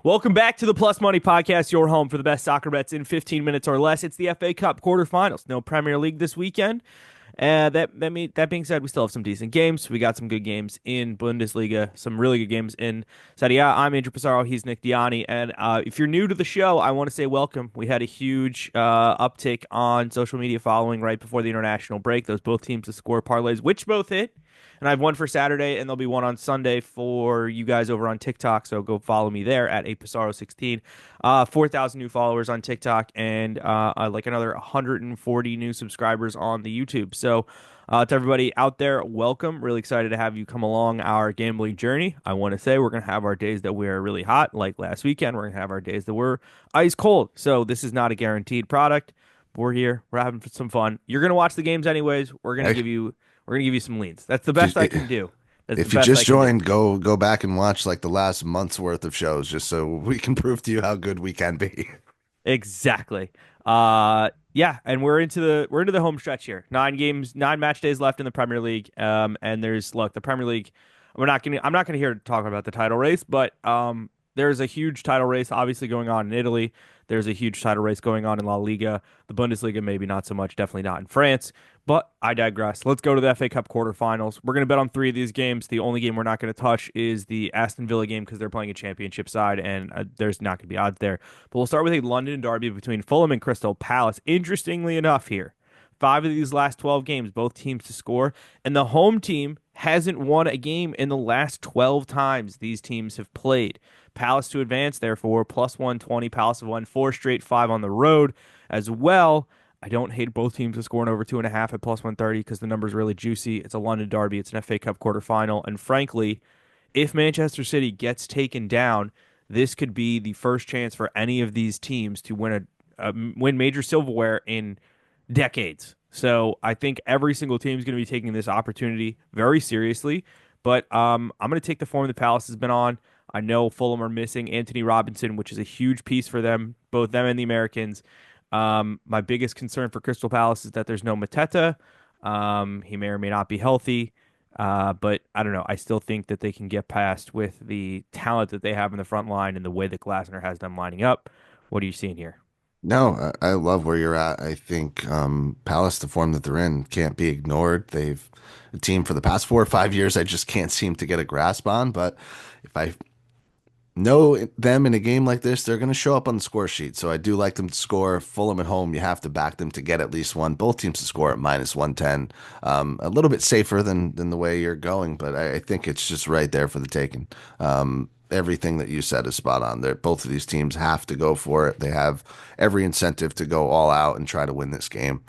Welcome back to the Plus Money Podcast, your home for the best soccer bets in 15 minutes or less. It's the FA Cup quarterfinals. No Premier League this weekend. That being said, we still have some decent games. We got some good games in Bundesliga, some really good games in Serie A. I'm Andrew Passaro. He's Nick Dianni. And if you're new to the show, I want to say welcome. We had a huge uptick on social media following right before the international break. Those both teams to score parlays, which both hit. And I have one for Saturday, and there'll be one on Sunday for you guys over on TikTok. So go follow me there at @Passaro16. 4,000 new followers on TikTok, and like another 140 new subscribers on the YouTube. So to everybody out there, welcome. Really excited to have you come along our gambling journey. I want to say we're going to have our days that we're really hot, like last weekend. We're going to have our days that we're ice cold. So this is not a guaranteed product. We're here. We're having some fun. You're going to watch the games anyways. We're gonna give you some leads. That's the best I can do. That's the If you best I just can do. joined, go back and watch like the last month's worth of shows just so we can prove to you how good we can be. Exactly. Yeah, and we're into the home stretch here. 9 games, 9 match days left in the Premier League. And the Premier League. I'm not gonna here to talk about the title race, but there's a huge title race obviously going on in Italy. There's a huge title race going on in La Liga. The Bundesliga, maybe not so much, definitely not in France. But I digress. Let's go to the FA Cup quarterfinals. We're going to bet on 3 of these games. The only game we're not going to touch is the Aston Villa game because they're playing a championship side, and there's not going to be odds there. But we'll start with a London derby between Fulham and Crystal Palace. Interestingly enough here, 5 of these last 12 games, both teams to score, and the home team hasn't won a game in the last 12 times these teams have played. Palace to advance, therefore, plus 120. Palace have won 4 straight, 5 on the road as well. I don't hate both teams to score over 2.5 at plus 130 because the number's really juicy. It's a London derby. It's an FA Cup quarterfinal. And frankly, if Manchester City gets taken down, this could be the first chance for any of these teams to win major silverware in decades. So I think every single team is going to be taking this opportunity very seriously. But I'm going to take the form the Palace has been on. I know Fulham are missing Anthony Robinson, which is a huge piece for them, both them and the Americans. My biggest concern for Crystal Palace is that there's no Mateta. He may or may not be healthy. But I don't know. I still think that they can get past with the talent that they have in the front line and the way that Glasner has them lining up. What are you seeing here? No, I love where you're at. I think Palace, the form that they're in, can't be ignored. They've a team for the past 4 or 5 years I just can't seem to get a grasp on. But if I know them in a game like this, they're going to show up on the score sheet. So I do like them to score. Fulham at home, you have to back them to get at least one. Both teams to score at minus 110. A little bit safer than the way you're going, but I think it's just right there for the taking. Everything that you said is spot on. Both of these teams have to go for it. They have every incentive to go all out and try to win this game.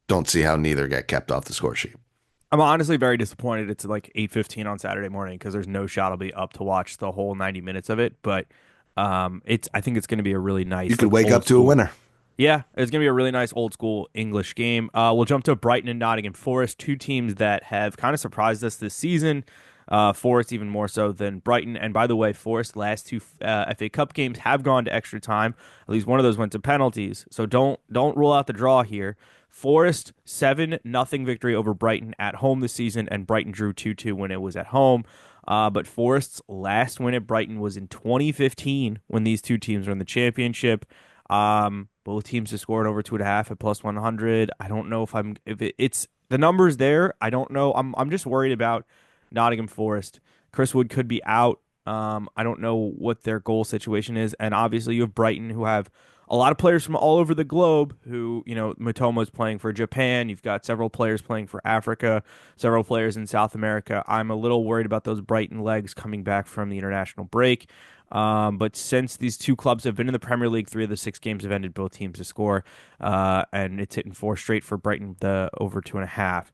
Don't see how neither get kept off the score sheet. I'm honestly very disappointed. It's like 8:15 on Saturday morning because there's no shot I'll be up to watch the whole 90 minutes of it. But I think it's going to be a really You nice could like wake old up to a school. winner. Yeah, it's going to be a really nice old school English game. We'll jump to Brighton and Nottingham Forest, 2 teams that have kind of surprised us this season. Forest even more so than Brighton. And by the way, Forest last 2 FA Cup games have gone to extra time. At least one of those went to penalties. So don't rule out the draw here. Forest 7-0 victory over Brighton at home this season, and Brighton drew 2-2 when it was at home. But Forest's last win at Brighton was in 2015 when these 2 teams were in the championship. Both teams have scored over 2.5 at plus 100. I don't know if it's the numbers there. I don't know. I'm just worried about Nottingham Forest. Chris Wood could be out. I don't know what their goal situation is, and obviously you have Brighton who have a lot of players from all over the globe. Who Matomo's playing for Japan. You've got several players playing for Africa, several players in South America. I'm a little worried about those Brighton legs coming back from the international break. But since these 2 clubs have been in the Premier League, 3 of the 6 games have ended both teams to score, and it's hitting 4 straight for Brighton, the over 2.5.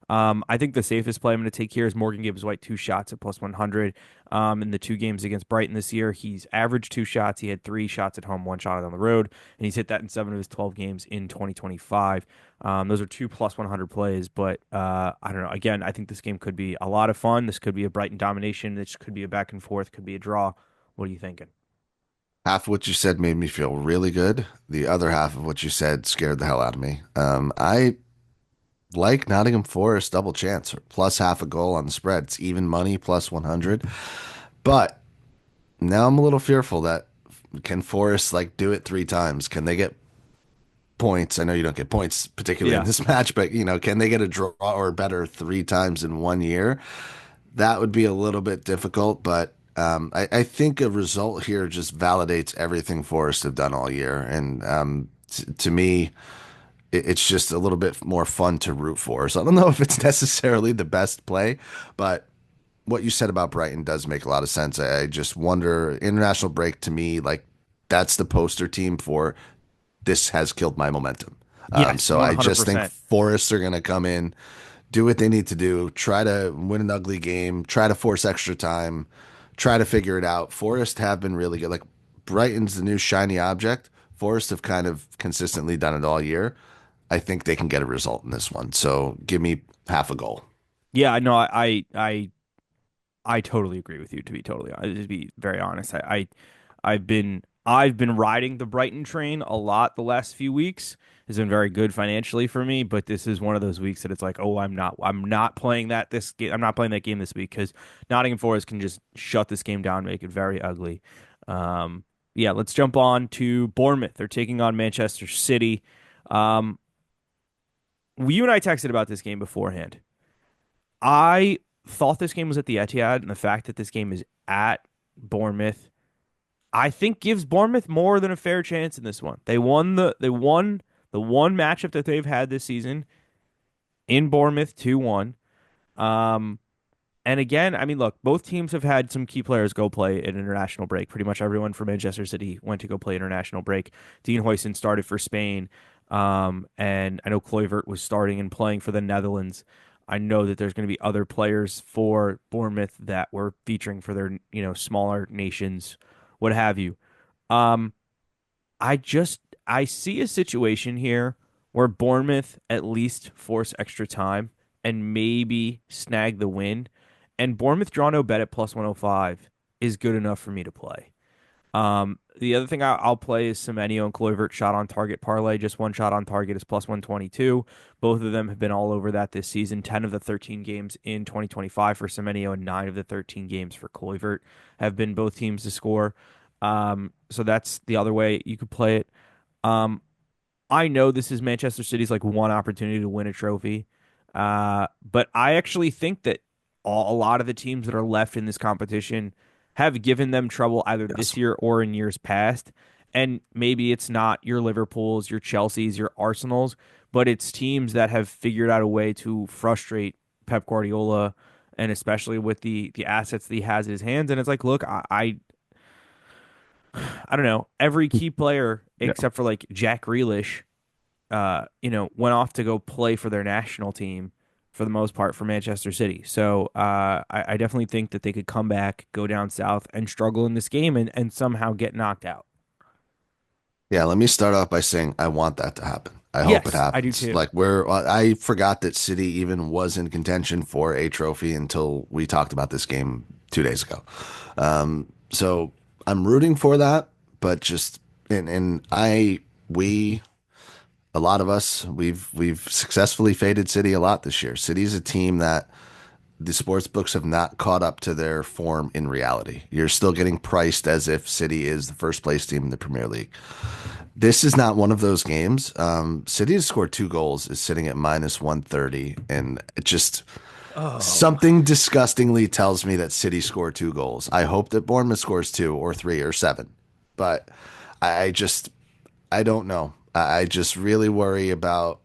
I think the safest play I'm going to take here is Morgan Gibbs White 2 shots at plus 100. In the 2 games against Brighton this year, he's averaged 2 shots. He had 3 shots at home, 1 shot on the road, and he's hit that in 7 of his 12 games in 2025. Those are 2 plus 100 plays, but I don't know. Again, I think this game could be a lot of fun. This could be a Brighton domination. This could be a back and forth, could be a draw. What are you thinking? Half of what you said made me feel really good. The other half of what you said scared the hell out of me. I like Nottingham Forest double chance, plus half a goal on the spread. It's even money, plus 100. But now I'm a little fearful that can Forest like do it 3 times? Can they get points? I know you don't get points particularly in Yeah. this match, but can they get a draw or better 3 times in one year? That would be a little bit difficult, but I think a result here just validates everything Forest have done all year. And to me, it's just a little bit more fun to root for. So I don't know if it's necessarily the best play, but what you said about Brighton does make a lot of sense. I just wonder, international break to me, like that's the poster team for this has killed my momentum. Yes, So I just think 100%. Forest are going to come in, do what they need to do, try to win an ugly game, try to force extra time, try to figure it out. Forest have been really good. Like Brighton's the new shiny object. Forest have kind of consistently done it all year. I think they can get a result in this one. So give me half a goal. Yeah, no, I totally agree with you. To be totally honest, to be very honest, I've been riding the Brighton train a lot the last few weeks. It's been very good financially for me, but this is one of those weeks that it's like, oh, I'm not playing that this game. I'm not playing that game this week because Nottingham Forest can just shut this game down, make it very ugly. Um, yeah, let's jump on to Bournemouth. They're taking on Manchester City. Um, you and I texted about this game beforehand. I thought this game was at the Etihad, and the fact that this game is at Bournemouth, I think gives Bournemouth more than a fair chance in this one. They won the one matchup that they've had this season in Bournemouth 2-1. Um and again, I mean, look, both teams have had some key players go play an international break. Pretty much everyone from Manchester City went to go play international break. Dean Huijsen started for Spain, and I know Kluivert was starting and playing for the Netherlands. I know that there's going to be other players for Bournemouth that were featuring for their, smaller nations, what have you. Um, I see a situation here where Bournemouth at least force extra time and maybe snag the win. And Bournemouth draw no bet at plus 105 is good enough for me to play. The other thing I'll play is Semenyo and Kluivert shot on target parlay. Just one shot on target is plus 122. Both of them have been all over that this season. 10 of the 13 games in 2025 for Semenyo and 9 of the 13 games for Kluivert have been both teams to score. So that's the other way you could play it. Um, I know this is Manchester City's like one opportunity to win a trophy, but I actually think that a lot of the teams that are left in this competition have given them trouble either Yes. this year or in years past. And maybe it's not your Liverpools, your Chelseas, your Arsenals, but it's teams that have figured out a way to frustrate Pep Guardiola, and especially with the assets that he has in his hands. And it's like, look, I don't know, every key player Yeah. except for like Jack Grealish went off to go play for their national team for the most part for Manchester City. So I definitely think that they could come back, go down south, and struggle in this game and somehow get knocked out. Yeah, let me start off by saying I want that to happen. I hope it Yes, I do happens. too. Like I forgot that City even was in contention for a trophy until we talked about this game 2 days ago. So I'm rooting for that, but just and I we a lot of us we've successfully faded City a lot this year. City's a team that the sports books have not caught up to their form in reality. You're still getting priced as if City is the first place team in the Premier League. This is not one of those games. City to score 2 goals is sitting at minus 130, and it just Oh, something disgustingly tells me that City score 2 goals. I hope that Bournemouth scores 2 or 3 or 7, but I just I don't know. I just really worry about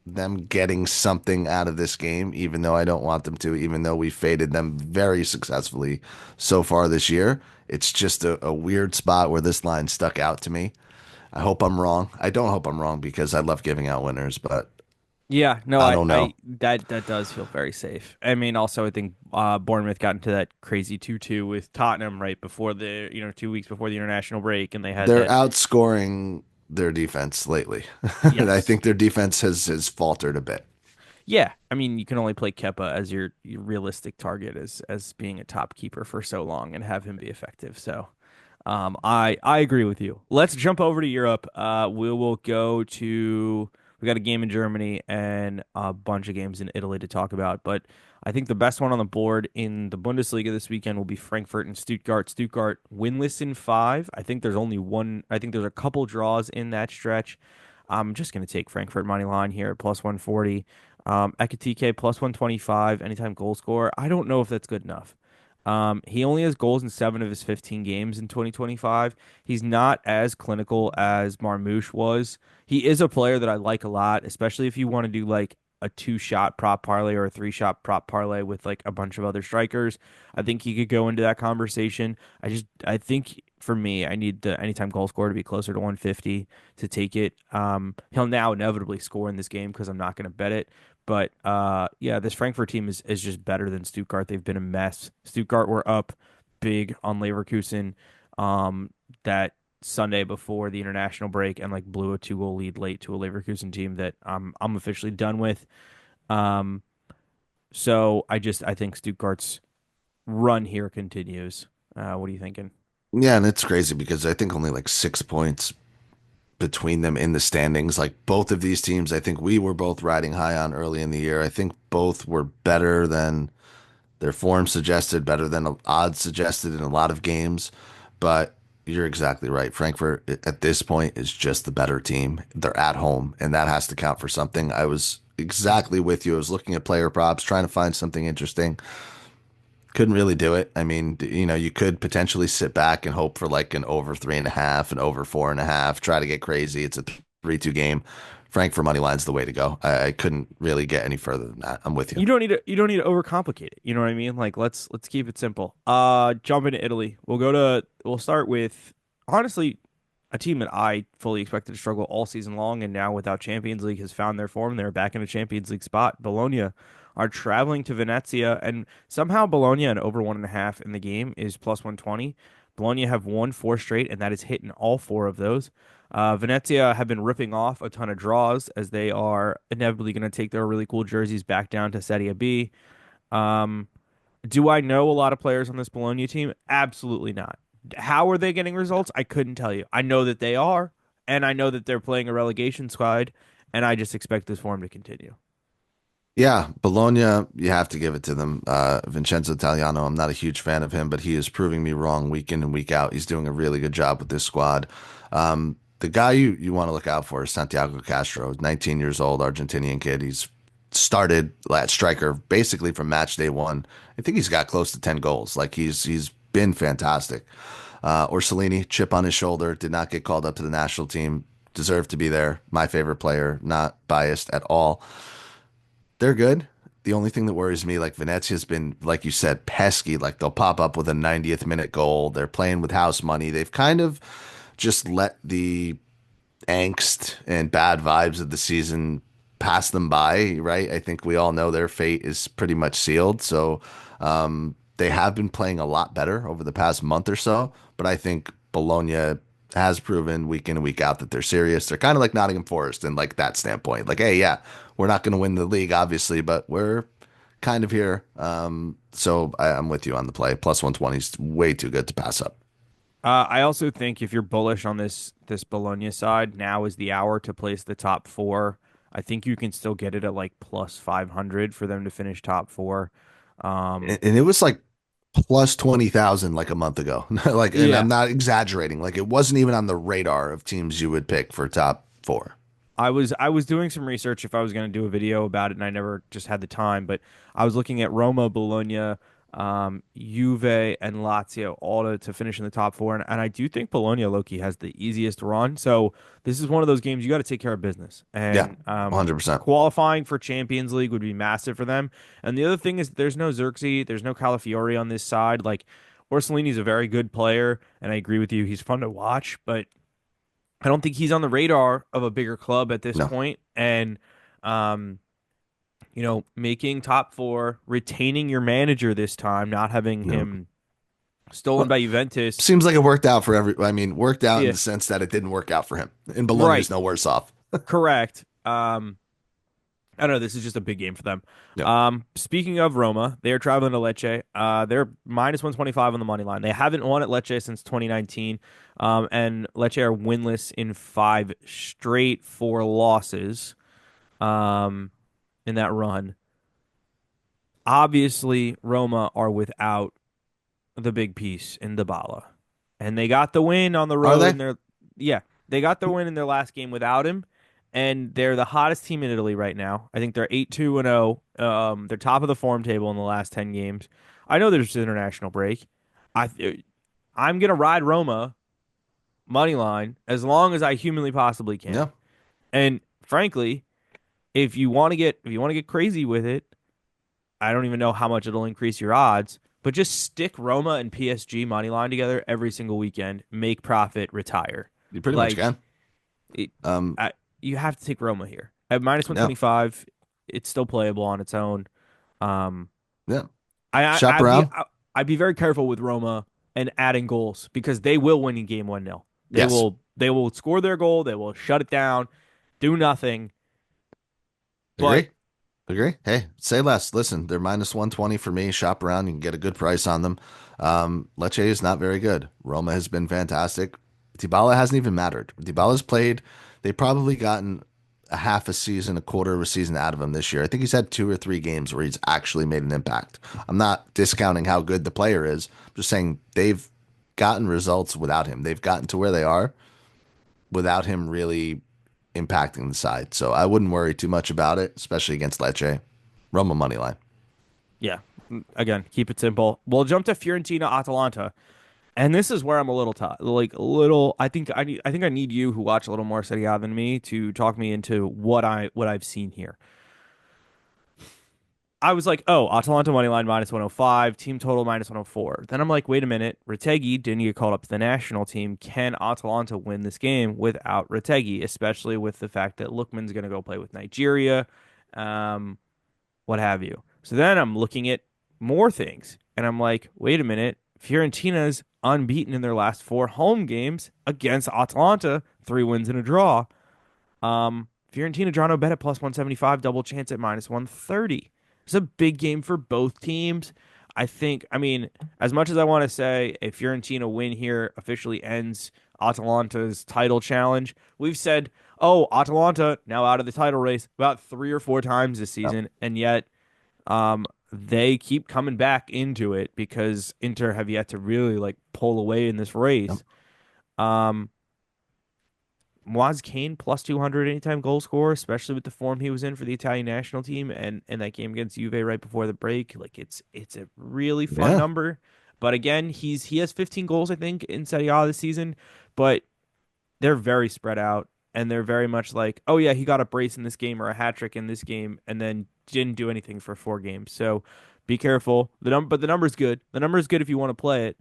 them getting something out of this game, even though I don't want them to, even though we faded them very successfully so far this year. It's just a weird spot where this line stuck out to me. I hope I'm wrong. I don't hope I'm wrong because I love giving out winners, but yeah, no, I I, don't know. I that does feel very safe. I mean, also I think Bournemouth got into that crazy 2-2 with Tottenham right before 2 weeks before the international break, and they had They're that. outscoring their defense lately. And I Yes. think their defense has faltered a bit. Yeah, I mean, you can only play Kepa as your realistic target as being a top keeper for so long and have him be effective. So, I agree with you. Let's jump over to Europe. We will go to We got a game in Germany and a bunch of games in Italy to talk about. But I think the best one on the board in the Bundesliga this weekend will be Frankfurt and Stuttgart. Stuttgart winless in five. I think there's only one. I think there's a couple draws in that stretch. I'm just going to take Frankfurt money line here at plus 140. Ekatike plus 125. Anytime goal scorer. I don't know if that's good enough. He only has goals in 7 of his 15 games in 2025. He's not as clinical as Marmoush was. He is a player that I like a lot, especially if you want to do like a two-shot prop parlay or a three-shot prop parlay with like a bunch of other strikers. I think he could go into that conversation. I think for me, I need the anytime goal scorer to be closer to 150 to take it. He'll now inevitably score in this game because I'm not going to bet it. But yeah, this Frankfurt team is just better than Stuttgart. They've been a mess. Stuttgart were up big on Leverkusen that Sunday before the international break and like blew a 2-goal lead late to a Leverkusen team that I'm officially done with. Um, so I think Stuttgart's run here continues. What are you thinking? Yeah, and it's crazy because I think only like 6 points between them in the standings. Like both of these teams, I think we were both riding high on early in the year. I think both were better than their form suggested, better than odds suggested in a lot of games. But you're exactly right. Frankfurt at this point is just the better team. They're at home, and that has to count for something. I was exactly with you. I was looking at player props, trying to find something interesting. Couldn't really do it. I mean, you could potentially sit back and hope for like an over 3.5, an over 4.5, try to get crazy. It's a 3-2 game. Frankfurt money line's the way to go. I couldn't really get any further than that. I'm with you. You don't need to overcomplicate it. You know what I mean? Like let's keep it simple. Jump into Italy. We'll start with honestly a team that I fully expected to struggle all season long and now without Champions League has found their form. They're back in a Champions League spot. Bologna are traveling to Venezia and somehow Bologna and over 1.5 in the game is plus 120. Bologna have won four straight and that is hitting all four of those. Venezia have been ripping off a ton of draws as they are inevitably going to take their really cool jerseys back down to Serie B. Um, do I know a lot of players on this Bologna team? Absolutely not. How are they getting results? I couldn't tell you. I know that they are, and I know that they're playing a relegation squad, and I just expect this form to continue. Yeah, Bologna, you have to give it to them. Vincenzo Italiano, I'm not a huge fan of him, but he is proving me wrong week in and week out. He's doing a really good job with this squad. The guy you want to look out for is Santiago Castro, 19 years old, Argentinian kid. He's started at striker basically from match day one. I think he's got close to 10 goals. Like he's been fantastic. Orsolini, chip on his shoulder, did not get called up to the national team. Deserved to be there. My favorite player, not biased at all. They're good. The only thing that worries me, like Venezia's been, like you said, pesky. Like they'll pop up with a 90th minute goal. They're playing with house money. They've kind of just let the angst and bad vibes of the season pass them by, right? I think we all know their fate is pretty much sealed. So they have been playing a lot better over the past month or so. But I think Bologna has proven week in and week out that they're serious. They're kind of like Nottingham Forest in like that standpoint. Like, hey, yeah, we're not going to win the league, obviously, but we're kind of here. I'm with you on the play. Plus 120 is way too good to pass up. I also think if you're bullish on this Bologna side, now is the hour to place the top four. I think you can still get it at like plus 500 for them to finish top four. And it was like plus 20,000 like a month ago. Like, and Yeah, I'm not exaggerating. Like, it wasn't even on the radar of teams you would pick for top four. I was doing some research if I was going to do a video about it, and I never just had the time. But I was looking at Roma, Bologna, Juve, and Lazio all to finish in the top four, and I do think Bologna Loki has the easiest run. So this is one of those games you got to take care of business, Yeah, and 100%. qualifying for Champions League would be massive for them. And the other thing is there's no Xerxes, there's no Calafiori on this side. Like Orsolini's a very good player, and I agree with you, he's fun to watch, but I don't think he's on the radar of a bigger club at this No, point. And, um, making top four, retaining your manager this time, not having no. him stolen Well, by Juventus. seems like it worked out for I mean, worked out in Yeah, the sense that it didn't work out for him. And Bologna's right. no worse off. Correct. I don't know. This is just a big game for them. Yep. Speaking of Roma, they are traveling to Lecce. They're minus 125 on the money line. They haven't won at Lecce since 2019. And Lecce are winless in five straight four losses. um, in that run. Obviously, Roma are without the big piece in Dybala, and they got the win on the Are road they? in their yeah they got the win in their last game without him, and they're the hottest team in Italy right now. I think they're 8-2-0. They're top of the form table in the last 10 games. I know there's an international break. I I'm gonna ride Roma money line as long as I humanly possibly can. Yeah, And frankly, if you want to get crazy with it, I don't even know how much it'll increase your odds, but just stick Roma and PSG money line together every single weekend, make profit, retire. you pretty much Like can. it, Um, you have to take Roma here at minus yeah, 125. It's still playable on its own. Um, yeah. I, I Shop I'd be around. I'd be very careful with Roma and adding goals because they will win in game 1-0. Yes, They will score their goal, they will shut it down, do nothing. But agree. Agree. Hey, say less. Listen, they're minus 120 for me. Shop around. You can get a good price on them. Lecce is not very good. Roma has been fantastic. Dybala hasn't even mattered. Dybala's played. They've probably gotten a half a season, a quarter of a season out of him this year. I think he's had 2 or 3 games where he's actually made an impact. I'm not discounting how good the player is. I'm just saying they've gotten results without him. They've gotten to where they are without him really impacting the side. So I wouldn't worry too much about it, especially against Lecce. Roma money line. yeah, again, keep it simple. We'll jump to Fiorentina Atalanta. And this is where I'm a little like a little. I think I need you who watch a little more Serie A than me to talk me into what I've seen here. I was like, oh, Atalanta money line minus 105, team total minus 104. Then I'm like, wait a minute, Retegui didn't get called up to the national team. Can Atalanta win this game without Retegui, especially with the fact that Lookman's going to go play with Nigeria, um, what have you? So then I'm looking at more things, and I'm like, wait a minute, Fiorentina's unbeaten in their last 4 home games against Atalanta, 3 wins and a draw. Fiorentina draw no bet at plus 175, double chance at minus 130. It's a big game for both teams. I mean, as much as I want to say a Fiorentina win here officially ends Atalanta's title challenge, we've said, oh, Atalanta now out of the title race about 3 or 4 times this Yep. season, and yet they keep coming back into it because Inter have yet to really like pull away in this Yep. race. Um, Moise Kane plus 200 anytime goal scorer, especially with the form he was in for the Italian national team and that game against Juve right before the break. Like it's a really fun Yeah. number. But again, he has 15 goals I think in Serie A this season, but they're very spread out and they're very much like, oh yeah, he got a brace in this game or a hat trick in this game and then didn't do anything for 4 games. So be careful. But the number's good. The number's good if you want to play it.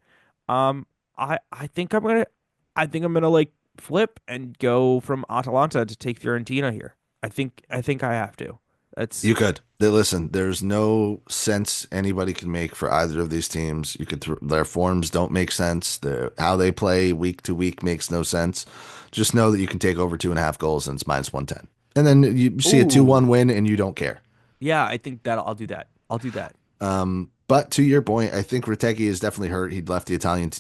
Um, I think I'm gonna like flip and go from Atalanta to take Fiorentina here. I think I have to. That's You could. Listen, there's no sense anybody can make for either of these teams. You could their forms don't make sense. How they play week to week makes no sense. Just know that you can take over 2.5 goals and it's minus 110. And then you see a 2-1 ooh win and you don't care. yeah. I think that I'll do that. I'll do that. But to your point, I think Retegui is definitely hurt. He'd left the Italian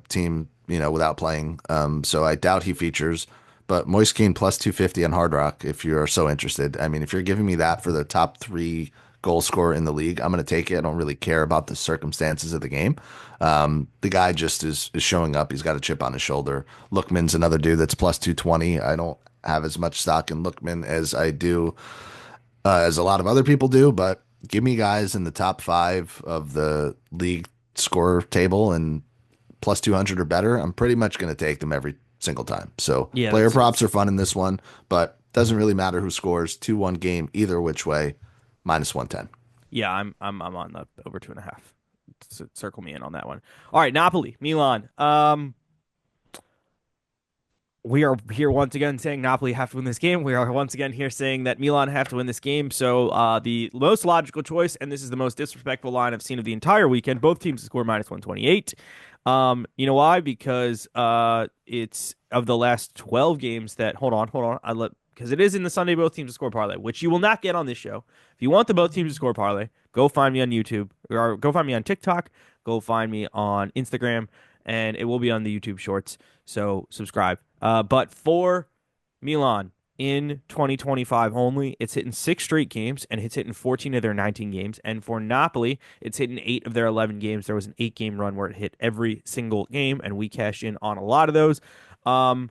team, without playing. So I doubt he features. But Moise Kean plus 250 on Hard Rock if you're so interested. I mean, if you're giving me that for the top 3 goal scorer in the league, I'm going to take it. I don't really care about the circumstances of the game. The guy just is showing up. He's got a chip on his shoulder. Lookman's another dude that's plus 220. I don't have as much stock in Lookman as I do as a lot of other people do, but give me guys in the top 5 of the league score table and plus 200 or better. I'm pretty much going to take them every single time. So Yeah, player that's props are fun in this one, but doesn't really matter who scores. 2-1 game, either which way, minus 110. yeah. I'm on the over 2.5. Circle me in on that one. All right, Napoli, Milan. We are here once again saying Napoli have to win this game. We are once again here saying that Milan have to win this game. So the most logical choice, and this is the most disrespectful line I've seen of the entire weekend. Both teams score minus 128. You know why? Because it's of the last 12 games that hold on. Because it is in the Sunday both teams to score parlay, which you will not get on this show. If you want the both teams to score parlay, go find me on YouTube or go find me on TikTok. Go find me on Instagram, and it will be on the YouTube Shorts. So subscribe. But for Milan in 2025 only. It's hitting 6 straight games, and it's hitting 14 of their 19 games. And for Napoli, it's hitting 8 of their 11 games. There was an 8 game run where it hit every single game, and we cashed in on a lot of those. Um,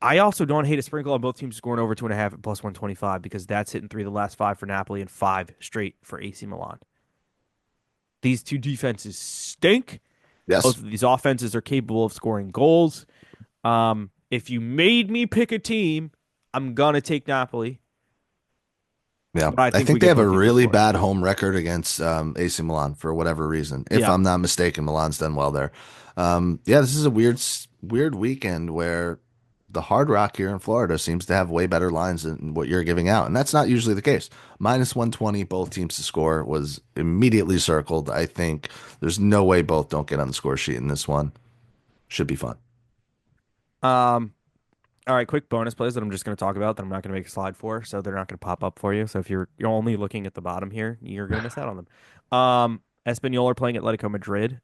I also don't hate a sprinkle on both teams scoring over 2.5 at plus 125 because that's hitting 3 of the last 5 for Napoli and 5 straight for AC Milan. These two defenses stink. Both Yes. of these offenses are capable of scoring goals. If you made me pick a team, I'm gonna take Napoli, Yeah, but I I think we think they get have a both teams to really score. bad home record against AC Milan for whatever reason. If Yeah. I'm not mistaken, Milan's done well there. Yeah, this is a weird weekend where the Hard Rock here in Florida seems to have way better lines than what you're giving out, and that's not usually the case. Minus 120, both teams to score was immediately circled. I think there's no way both don't get on the score sheet in this one. Should be fun. Um, all right, quick bonus plays that I'm just going to talk about that I'm not going to make a slide for, so they're not going to pop up for you. So if you're only looking at the bottom here, you're going to miss out on them. Espanyol are playing Atletico Madrid.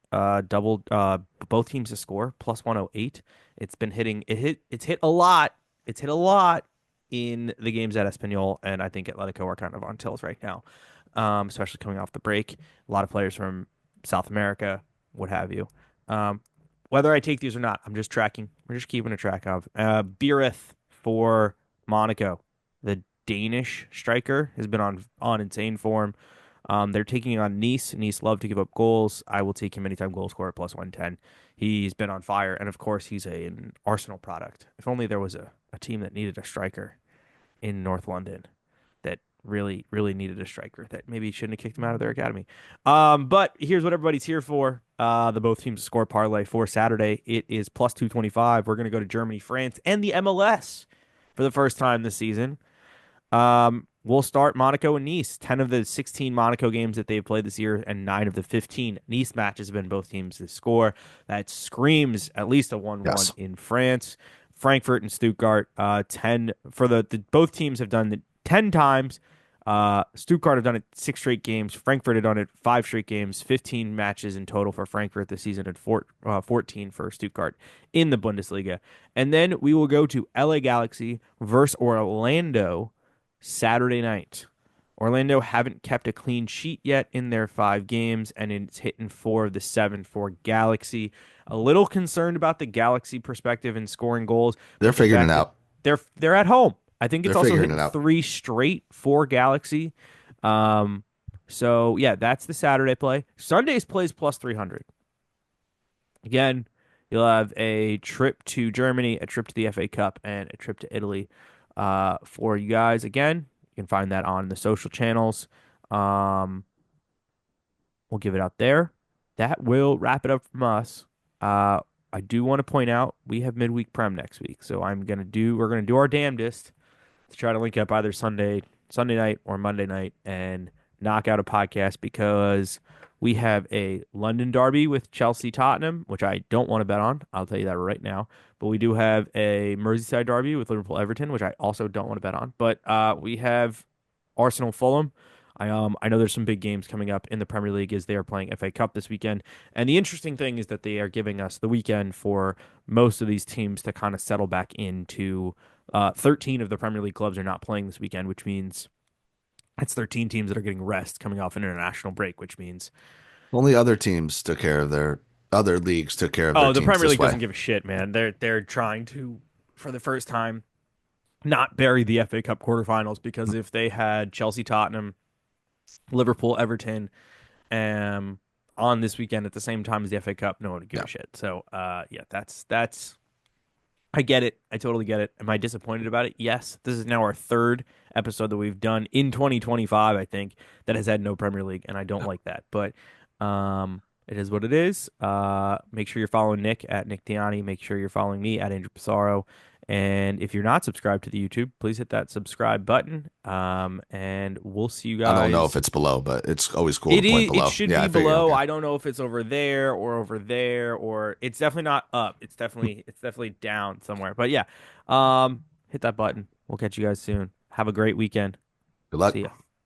Both teams to score plus 108. It's hit a lot. It's hit a lot in the games at Espanyol, and I think Atletico are kind of on tills right now. Especially coming off the break. A lot of players from South America, what have you. Um, whether I take these or not, I'm just tracking. We're just keeping a track of. Beereth for Monaco. The Danish striker has been on insane form. They're taking on Nice. Nice love to give up goals. I will take him anytime goal scorer plus 110. He's been on fire. And of course, he's an Arsenal product. If only there was a team that needed a striker in North London that really, really needed a striker that maybe shouldn't have kicked him out of their academy. But here's what everybody's here for. The both teams score parlay for Saturday. It is plus 225. We're going to go to Germany, France, and the MLS for the first time this season. We'll start Monaco and Nice. 10 of the 16 Monaco games that they've played this year and 9 of the 15 Nice matches have been both teams to score. That screams at least a 1-1 Yes. in France. Frankfurt and Stuttgart, 10 for the both teams have done it 10 times. Stuttgart have done it 6 straight games. Frankfurt have done it 5 straight games. 15 matches in total for Frankfurt this season and 14 for Stuttgart in the Bundesliga. And then we will go to LA Galaxy versus Orlando Saturday night. Orlando haven't kept a clean sheet yet in their 5 games, and it's hitting 4 of the 7 for Galaxy. A little concerned about the Galaxy perspective in scoring goals, They're but the figuring it fact that out. they're at home. I think They're it's also figuring hitting it out. 3 straight for Galaxy. Um, so yeah, that's the Saturday play. Sunday's plays plus 300. Again, you'll have a trip to Germany, a trip to the FA Cup, and a trip to Italy for you guys. Again, you can find that on the social channels. Um, we'll give it out there. That will wrap it up from us. I do want to point out we have midweek prem next week, so we're gonna do our damnedest to try to link up either Sunday night or Monday night and knock out a podcast because we have a London derby with Chelsea Tottenham, which I don't want to bet on. I'll tell you that right now. But we do have a Merseyside derby with Liverpool Everton, which I also don't want to bet on. But we have Arsenal Fulham. I know there's some big games coming up in the Premier League as they are playing FA Cup this weekend. And the interesting thing is that they are giving us the weekend for most of these teams to kind of settle back into 13 of the Premier League clubs are not playing this weekend, which means it's 13 teams that are getting rest coming off an international break, which means Only other teams took care of their other leagues took care of their oh, the teams Premier this League way. doesn't give a shit, man. They're trying to for the first time not bury the FA Cup quarterfinals because if they had Chelsea Tottenham, Liverpool Everton on this weekend at the same time as the FA Cup, no one would give Yeah. a shit. So yeah, that's I get it. I totally get it. Am I disappointed about it? Yes. This is now our third episode that we've done in 2025, I think, that has had no Premier League, and I don't like that. But it is what it is. Make sure you're following Nick at Nick Dianni. Make sure you're following me at Andrew Passaro. And if you're not subscribed to the YouTube, please hit that subscribe button. And we'll see you I don't know if guys. it's below, but it's always cool to It point is. It below. should Yeah, be I figure. below. Okay. I don't know if it's over there or over there, or it's definitely not up. It's definitely down somewhere. But yeah, hit that button. We'll catch you guys soon. Have a great weekend. Good See luck. ya.